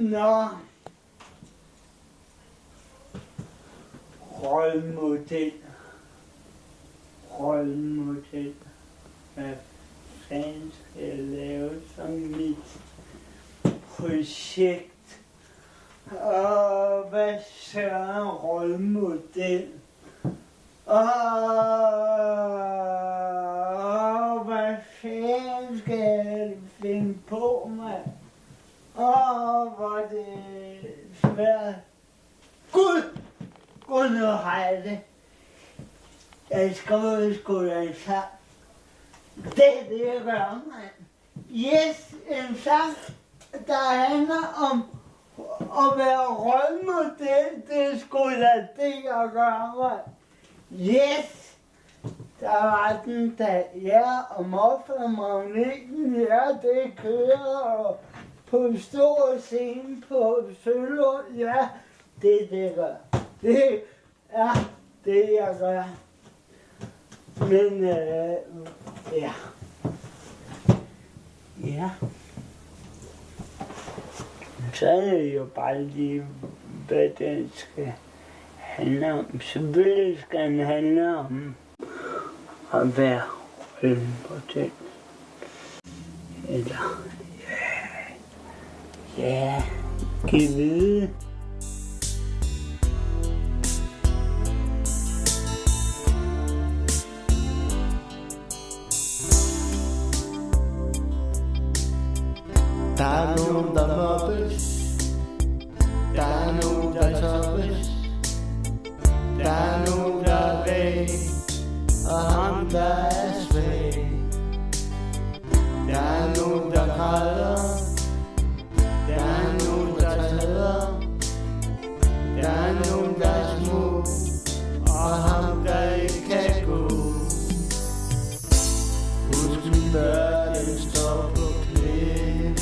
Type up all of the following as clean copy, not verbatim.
Nå. Rollemodel. Hvad fanden skal jeg lave som mit projekt? Og hvad søren rollemodel? Og hvad fanden skal jeg finde på, mand? Hvor det svært. Gud, nu har jeg det. Jeg skriver sgu da en sang. Det er det, jeg gør, mand. Yes, en sang, der handler om at være rollemodel. Det er sgu da det, jeg gør, mand. Yes! Der var den da, ja, og Morfar Magneten, ja, det kører på stor scene på Sølund, ja, det er det, jeg gør. Det er det, jeg gør. Men, ja. Ja. Så er det jo bare lige, hvad den skal handle om. Selvfølgelig skal den handle om at være rollemodel. Eller, ja, kan vide. Der er nogen, der mobbes. Der er nogen, der toppes. Der er nogen, der er væg, og ham, der er svag. Der er nogen, der græder. Der er nogen, der tager. Der er nogen, der er små, og ham, der ikke kan gå. Husk min dør, den står på klem.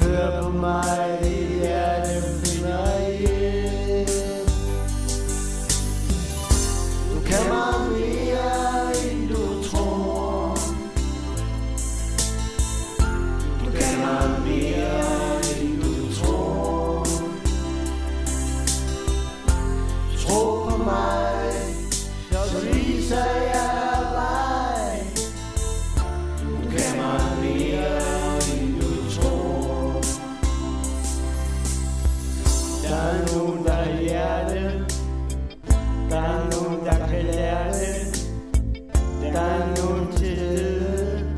Hør på mig, det hjerte finder hjem. Du kan meget mere, end du tror. Du kan meget mere, end du tror. Tro på mig, så viser jeg vej. Du kan meget mere, end du tror. Der er nogen, der er hjerte. Der er nogen, der kan lære det. Der er nogen til stede,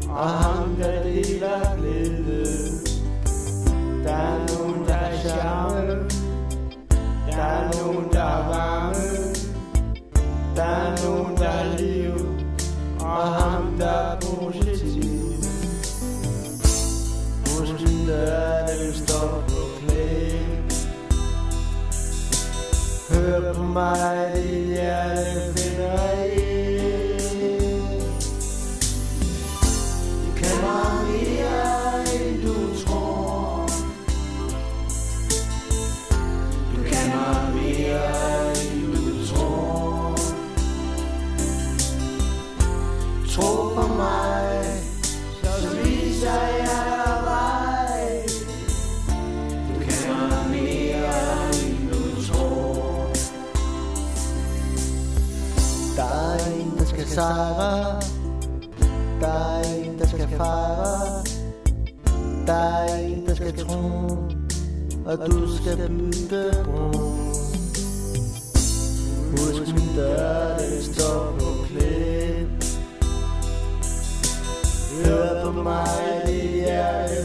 og ham, der deler glæde. Der er nogen, der er charme. Der er nogen, der er varme. Der er nogen, der er liv, og ham, der er positiv. Husk min dør, den står på klem. Hør på mig, dit hjerte finder hjem. Du kan meget mere, end du tror. Du kan meget mere, end du tror. Tro på mig, så viser jeg vej. Du kan meget mere, end du tror. Der er en, der skal sejre. Der er en, der skal fejre. Der er en, der skal tro, og du skal bygge bro. Husk min dør, den står på klem. Hør på mig, det hjerte